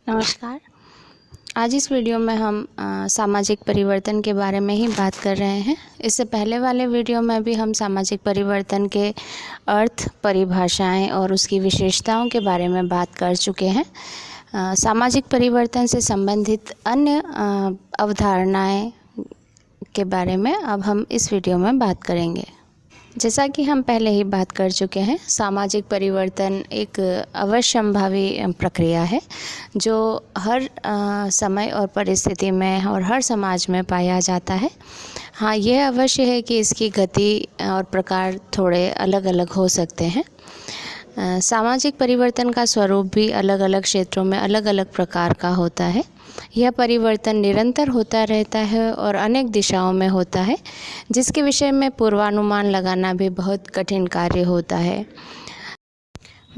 नमस्कार। आज इस वीडियो में हम सामाजिक परिवर्तन के बारे में ही बात कर रहे हैं। इससे पहले वाले वीडियो में भी हम सामाजिक परिवर्तन के अर्थ, परिभाषाएं और उसकी विशेषताओं के बारे में बात कर चुके हैं। सामाजिक परिवर्तन से संबंधित अन्य अवधारणाएं के बारे में अब हम इस वीडियो में बात करेंगे। जैसा कि हम पहले ही बात कर चुके हैं, सामाजिक परिवर्तन एक अवश्यंभावी प्रक्रिया है जो हर समय और परिस्थिति में और हर समाज में पाया जाता है। हाँ, यह अवश्य है कि इसकी गति और प्रकार थोड़े अलग अलग हो सकते हैं। सामाजिक परिवर्तन का स्वरूप भी अलग अलग क्षेत्रों में अलग अलग प्रकार का होता है। यह परिवर्तन निरंतर होता रहता है और अनेक दिशाओं में होता है, जिसके विषय में पूर्वानुमान लगाना भी बहुत कठिन कार्य होता है।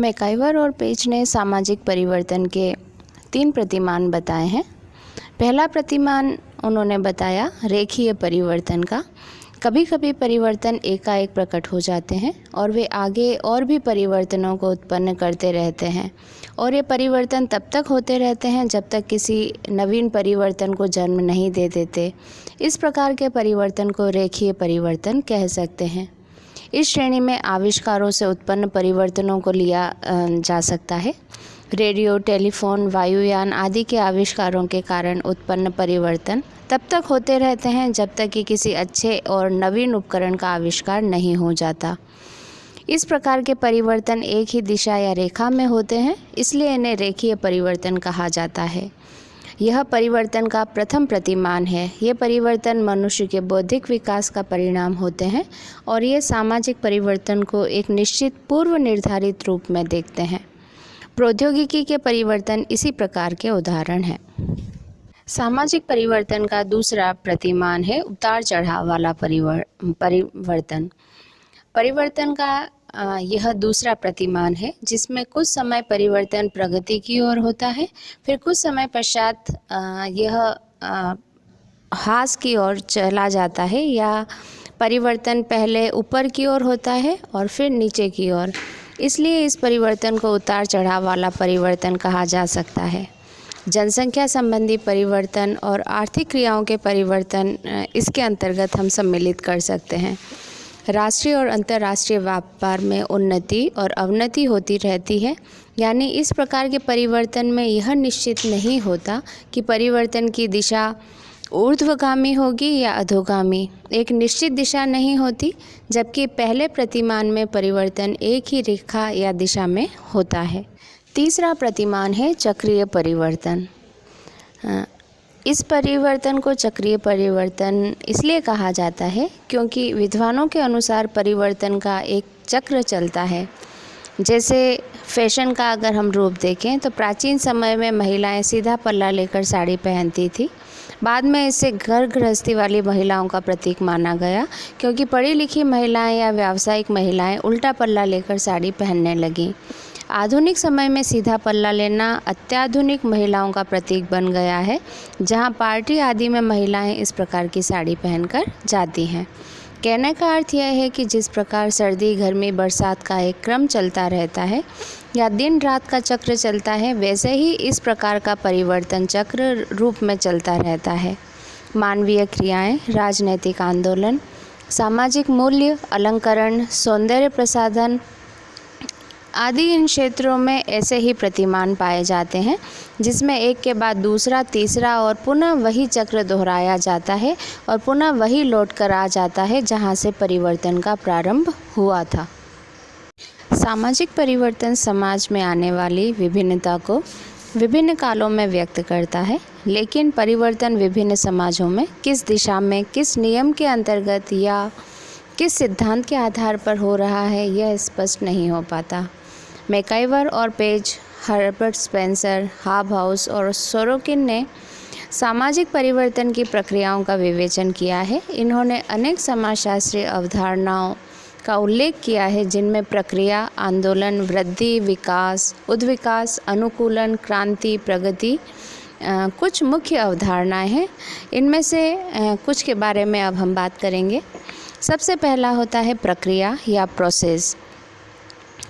मैकाइवर और पेज ने सामाजिक परिवर्तन के 3 प्रतिमान बताए हैं। पहला प्रतिमान उन्होंने बताया रेखीय परिवर्तन का। कभी कभी परिवर्तन एकाएक प्रकट हो जाते हैं और वे आगे और भी परिवर्तनों को उत्पन्न करते रहते हैं, और ये परिवर्तन तब तक होते रहते हैं जब तक किसी नवीन परिवर्तन को जन्म नहीं दे देते। इस प्रकार के परिवर्तन को रेखीय परिवर्तन कह सकते हैं। इस श्रेणी में आविष्कारों से उत्पन्न परिवर्तनों को लिया जा सकता है। रेडियो, टेलीफोन, वायुयान आदि के आविष्कारों के कारण उत्पन्न परिवर्तन तब तक होते रहते हैं जब तक कि किसी अच्छे और नवीन उपकरण का आविष्कार नहीं हो जाता। इस प्रकार के परिवर्तन एक ही दिशा या रेखा में होते हैं, इसलिए इन्हें रेखीय परिवर्तन कहा जाता है। यह परिवर्तन का प्रथम प्रतिमान है। ये परिवर्तन मनुष्य के बौद्धिक विकास का परिणाम होते हैं और ये सामाजिक परिवर्तन को एक निश्चित पूर्व निर्धारित रूप में देखते हैं। प्रौद्योगिकी के परिवर्तन इसी प्रकार के उदाहरण हैं। सामाजिक परिवर्तन का दूसरा प्रतिमान है उतार चढ़ाव वाला परिवर्तन। परिवर्तन का यह दूसरा प्रतिमान है जिसमें कुछ समय परिवर्तन प्रगति की ओर होता है, फिर कुछ समय पश्चात यह ह्रास की ओर चला जाता है, या परिवर्तन पहले ऊपर की ओर होता है और फिर नीचे की ओर। इसलिए इस परिवर्तन को उतार चढ़ाव वाला परिवर्तन कहा जा सकता है। जनसंख्या संबंधी परिवर्तन और आर्थिक क्रियाओं के परिवर्तन इसके अंतर्गत हम सम्मिलित कर सकते हैं। राष्ट्रीय और अंतर्राष्ट्रीय व्यापार में उन्नति और अवनति होती रहती है, यानी इस प्रकार के परिवर्तन में यह निश्चित नहीं होता कि परिवर्तन की दिशा ऊर्ध्वगामी होगी या अधोगामी। एक निश्चित दिशा नहीं होती, जबकि पहले प्रतिमान में परिवर्तन एक ही रेखा या दिशा में होता है। तीसरा प्रतिमान है चक्रीय परिवर्तन। इस परिवर्तन को चक्रीय परिवर्तन इसलिए कहा जाता है क्योंकि विद्वानों के अनुसार परिवर्तन का एक चक्र चलता है। जैसे फैशन का अगर हम रूप देखें तो प्राचीन समय में महिलाएं सीधा पल्ला लेकर साड़ी पहनती थी। बाद में इसे घर गृहस्थी वाली महिलाओं का प्रतीक माना गया, क्योंकि पढ़ी लिखी महिलाएं या व्यावसायिक महिलाएं उल्टा पल्ला लेकर साड़ी पहनने लगीं। आधुनिक समय में सीधा पल्ला लेना अत्याधुनिक महिलाओं का प्रतीक बन गया है, जहां पार्टी आदि में महिलाएं इस प्रकार की साड़ी पहनकर जाती हैं। कहने का अर्थ यह है कि जिस प्रकार सर्दी, गर्मी, बरसात का एक क्रम चलता रहता है या दिन रात का चक्र चलता है, वैसे ही इस प्रकार का परिवर्तन चक्र रूप में चलता रहता है। मानवीय क्रियाएं, राजनैतिक आंदोलन, सामाजिक मूल्य, अलंकरण, सौंदर्य प्रसाधन आदि इन क्षेत्रों में ऐसे ही प्रतिमान पाए जाते हैं, जिसमें एक के बाद दूसरा, तीसरा और पुनः वही चक्र दोहराया जाता है और पुनः वही लौट कर आ जाता है जहां से परिवर्तन का प्रारंभ हुआ था। सामाजिक परिवर्तन समाज में आने वाली विभिन्नता को विभिन्न कालों में व्यक्त करता है, लेकिन परिवर्तन विभिन्न समाजों में किस दिशा में, किस नियम के अंतर्गत या किस सिद्धांत के आधार पर हो रहा है, यह स्पष्ट नहीं हो पाता। मैकाइवर और पेज, हर्बर्ट स्पेंसर, हाबहाउस और सोरोकिन ने सामाजिक परिवर्तन की प्रक्रियाओं का विवेचन किया है। इन्होंने अनेक समाजशास्त्रीय अवधारणाओं का उल्लेख किया है, जिनमें प्रक्रिया, आंदोलन, वृद्धि, विकास, उद्विकास, अनुकूलन, क्रांति, प्रगति कुछ मुख्य अवधारणाएं हैं। इनमें से कुछ के बारे में अब हम बात करेंगे। सबसे पहला होता है प्रक्रिया या प्रोसेस।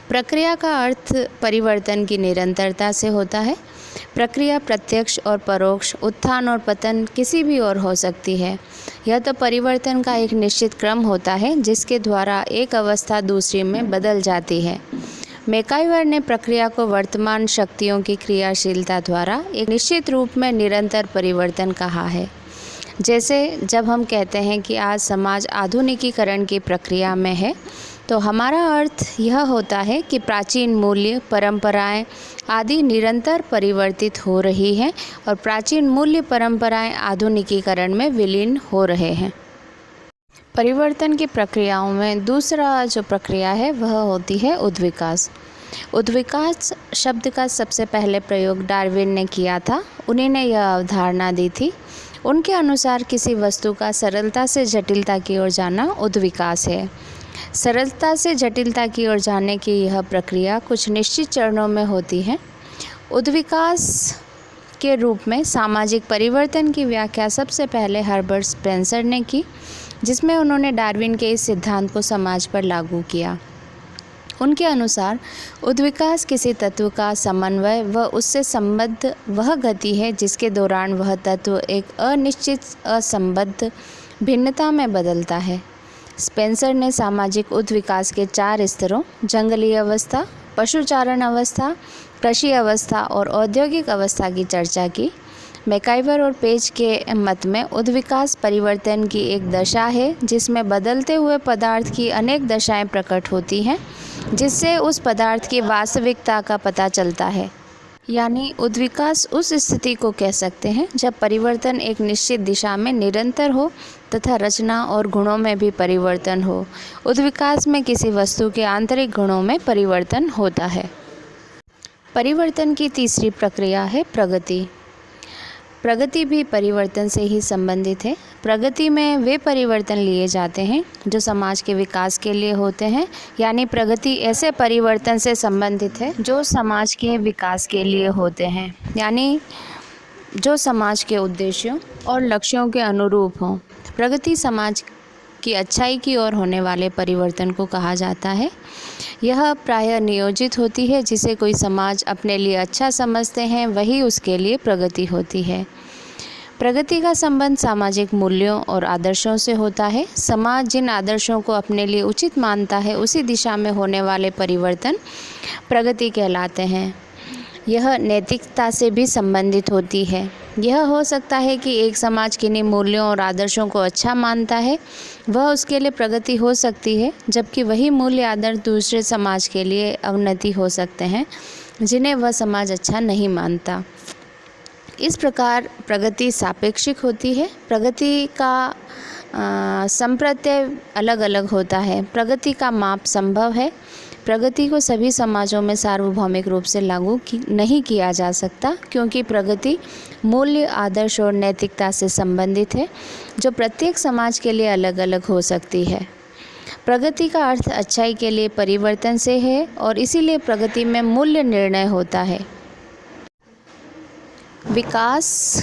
प्रक्रिया का अर्थ परिवर्तन की निरंतरता से होता है। प्रक्रिया प्रत्यक्ष और परोक्ष, उत्थान और पतन किसी भी और हो सकती है। यह तो परिवर्तन का एक निश्चित क्रम होता है जिसके द्वारा एक अवस्था दूसरी में बदल जाती है। मैकाइवर ने प्रक्रिया को वर्तमान शक्तियों की क्रियाशीलता द्वारा एक निश्चित रूप में निरंतर परिवर्तन कहा है। जैसे जब हम कहते हैं कि आज समाज आधुनिकीकरण की प्रक्रिया में है, तो हमारा अर्थ यह होता है कि प्राचीन मूल्य, परंपराएं आदि निरंतर परिवर्तित हो रही हैं और प्राचीन मूल्य परंपराएं आधुनिकीकरण में विलीन हो रहे हैं। परिवर्तन की प्रक्रियाओं में दूसरा जो प्रक्रिया है वह होती है उद्विकास। उद्विकास शब्द का सबसे पहले प्रयोग डार्विन ने किया था। उन्हीं ने यह अवधारणा दी थी। उनके अनुसार किसी वस्तु का सरलता से जटिलता की ओर जाना उद्विकास है। सरलता से जटिलता की ओर जाने की यह प्रक्रिया कुछ निश्चित चरणों में होती है। उद्विकास के रूप में सामाजिक परिवर्तन की व्याख्या सबसे पहले हर्बर्ट स्पेंसर ने की, जिसमें उन्होंने डार्विन के इस सिद्धांत को समाज पर लागू किया। उनके अनुसार उद्विकास किसी तत्व का समन्वय व उससे संबद्ध वह गति है जिसके दौरान वह तत्व एक अनिश्चित असंबद्ध भिन्नता में बदलता है। स्पेंसर ने सामाजिक उद्विकास के 4 स्तरों जंगली अवस्था, पशुचारण अवस्था, कृषि अवस्था और औद्योगिक अवस्था की चर्चा की। मैकाइवर और पेज के मत में उद्विकास परिवर्तन की एक दशा है जिसमें बदलते हुए पदार्थ की अनेक दशाएं प्रकट होती हैं, जिससे उस पदार्थ की वास्तविकता का पता चलता है। यानी उद्विकास उस स्थिति को कह सकते हैं जब परिवर्तन एक निश्चित दिशा में निरंतर हो तथा रचना और गुणों में भी परिवर्तन हो। उद्विकास में किसी वस्तु के आंतरिक गुणों में परिवर्तन होता है। परिवर्तन की तीसरी प्रक्रिया है प्रगति। प्रगति भी परिवर्तन से ही संबंधित है। प्रगति में वे परिवर्तन लिए जाते हैं जो समाज के विकास के लिए होते हैं। यानी प्रगति ऐसे परिवर्तन से संबंधित है जो समाज के विकास के लिए होते हैं, यानी जो समाज के उद्देश्यों और लक्ष्यों के अनुरूप हों। प्रगति समाज की अच्छाई की ओर होने वाले परिवर्तन को कहा जाता है। यह प्रायः नियोजित होती है। जिसे कोई समाज अपने लिए अच्छा समझते हैं वही उसके लिए प्रगति होती है। प्रगति का संबंध सामाजिक मूल्यों और आदर्शों से होता है। समाज जिन आदर्शों को अपने लिए उचित मानता है उसी दिशा में होने वाले परिवर्तन प्रगति कहलाते हैं। यह नैतिकता से भी संबंधित होती है। यह हो सकता है कि एक समाज किन्हीं मूल्यों और आदर्शों को अच्छा मानता है, वह उसके लिए प्रगति हो सकती है, जबकि वही मूल्य आदर्श दूसरे समाज के लिए अवनति हो सकते हैं जिन्हें वह समाज अच्छा नहीं मानता। इस प्रकार प्रगति सापेक्षिक होती है। प्रगति का संप्रत्यय अलग अलग होता है। प्रगति का माप संभव है। प्रगति को सभी समाजों में सार्वभौमिक रूप से लागू नहीं किया जा सकता, क्योंकि प्रगति मूल्य, आदर्श और नैतिकता से संबंधित है जो प्रत्येक समाज के लिए अलग अलग हो सकती है। प्रगति का अर्थ अच्छाई के लिए परिवर्तन से है और इसीलिए प्रगति में मूल्य निर्णय होता है। विकास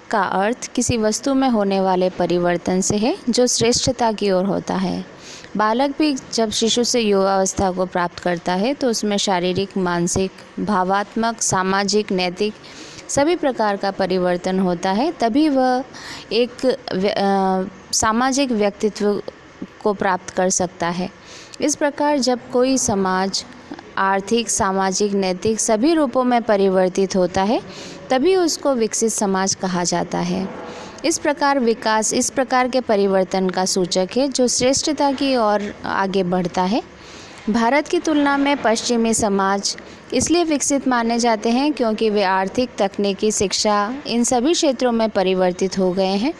का अर्थ किसी वस्तु में होने वाले परिवर्तन से है जो श्रेष्ठता की ओर होता है। बालक भी जब शिशु से युवावस्था को प्राप्त करता है तो उसमें शारीरिक, मानसिक, भावात्मक, सामाजिक, नैतिक सभी प्रकार का परिवर्तन होता है। तभी वह एक सामाजिक व्यक्तित्व को प्राप्त कर सकता है। इस प्रकार जब कोई समाज आर्थिक, सामाजिक, नैतिक सभी रूपों में परिवर्तित होता है तभी उसको विकसित समाज कहा जाता है। इस प्रकार विकास इस प्रकार के परिवर्तन का सूचक है जो श्रेष्ठता की ओर आगे बढ़ता है। भारत की तुलना में पश्चिमी समाज इसलिए विकसित माने जाते हैं क्योंकि वे आर्थिक, तकनीकी, शिक्षा इन सभी क्षेत्रों में परिवर्तित हो गए हैं।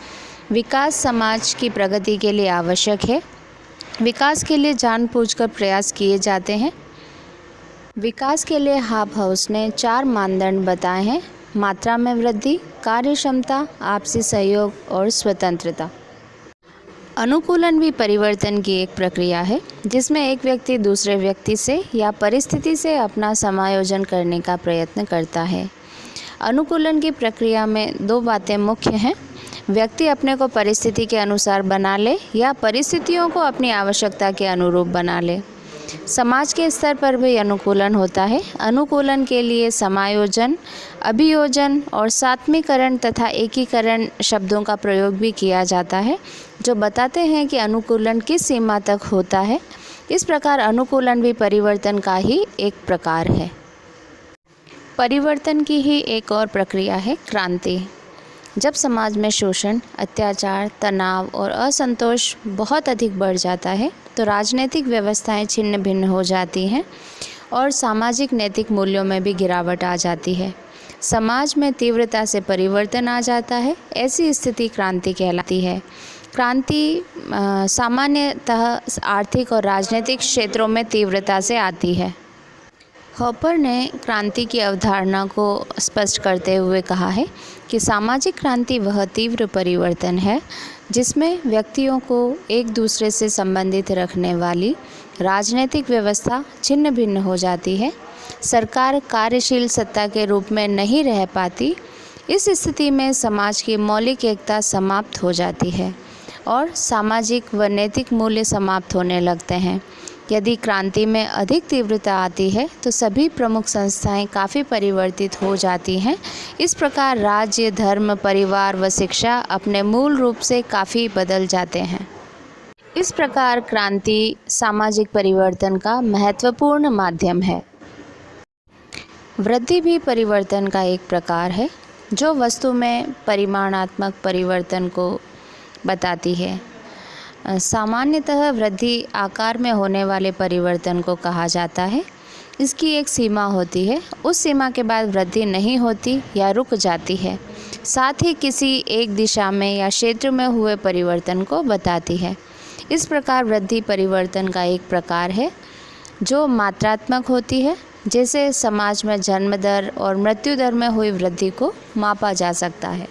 विकास समाज की प्रगति के लिए आवश्यक है। विकास के लिए जानबूझकर प्रयास किए जाते हैं। विकास के लिए हाबहाउस ने 4 मानदंड बताए हैं: मात्रा में वृद्धि, कार्य क्षमता, आपसी सहयोग और स्वतंत्रता। अनुकूलन भी परिवर्तन की एक प्रक्रिया है जिसमें एक व्यक्ति दूसरे व्यक्ति से या परिस्थिति से अपना समायोजन करने का प्रयत्न करता है। अनुकूलन की प्रक्रिया में 2 बातें मुख्य हैं: व्यक्ति अपने को परिस्थिति के अनुसार बना ले या परिस्थितियों को अपनी आवश्यकता के अनुरूप बना ले। समाज के स्तर पर भी अनुकूलन होता है। अनुकूलन के लिए समायोजन, अभियोजन और सात्मीकरण तथा एकीकरण शब्दों का प्रयोग भी किया जाता है, जो बताते हैं कि अनुकूलन किस सीमा तक होता है। इस प्रकार अनुकूलन भी परिवर्तन का ही एक प्रकार है। परिवर्तन की ही एक और प्रक्रिया है क्रांति। जब समाज में शोषण, अत्याचार, तनाव और असंतोष बहुत अधिक बढ़ जाता है तो राजनीतिक व्यवस्थाएं छिन्न भिन्न हो जाती हैं और सामाजिक नैतिक मूल्यों में भी गिरावट आ जाती है। समाज में तीव्रता से परिवर्तन आ जाता है। ऐसी स्थिति क्रांति कहलाती है। क्रांति सामान्यतः आर्थिक और राजनीतिक क्षेत्रों में तीव्रता से आती है। हॉपर ने क्रांति की अवधारणा को स्पष्ट करते हुए कहा है कि सामाजिक क्रांति वह तीव्र परिवर्तन है जिसमें व्यक्तियों को एक दूसरे से संबंधित रखने वाली राजनीतिक व्यवस्था छिन्न भिन्न हो जाती है। सरकार कार्यशील सत्ता के रूप में नहीं रह पाती। इस स्थिति में समाज की मौलिक एकता समाप्त हो जाती है और सामाजिक व नैतिक मूल्य समाप्त होने लगते हैं। यदि क्रांति में अधिक तीव्रता आती है तो सभी प्रमुख संस्थाएं काफ़ी परिवर्तित हो जाती हैं। इस प्रकार राज्य, धर्म, परिवार व शिक्षा अपने मूल रूप से काफ़ी बदल जाते हैं। इस प्रकार क्रांति सामाजिक परिवर्तन का महत्वपूर्ण माध्यम है। वृद्धि भी परिवर्तन का एक प्रकार है जो वस्तु में परिमाणात्मक परिवर्तन को बताती है। सामान्यतः वृद्धि आकार में होने वाले परिवर्तन को कहा जाता है। इसकी एक सीमा होती है। उस सीमा के बाद वृद्धि नहीं होती या रुक जाती है। साथ ही किसी एक दिशा में या क्षेत्र में हुए परिवर्तन को बताती है। इस प्रकार वृद्धि परिवर्तन का एक प्रकार है जो मात्रात्मक होती है। जैसे समाज में जन्म दर और मृत्यु दर में हुई वृद्धि को मापा जा सकता है।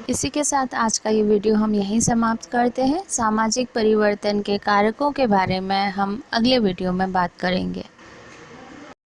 इसी के साथ आज का ये वीडियो हम यहीं समाप्त करते हैं। सामाजिक परिवर्तन के कारकों के बारे में हम अगले वीडियो में बात करेंगे।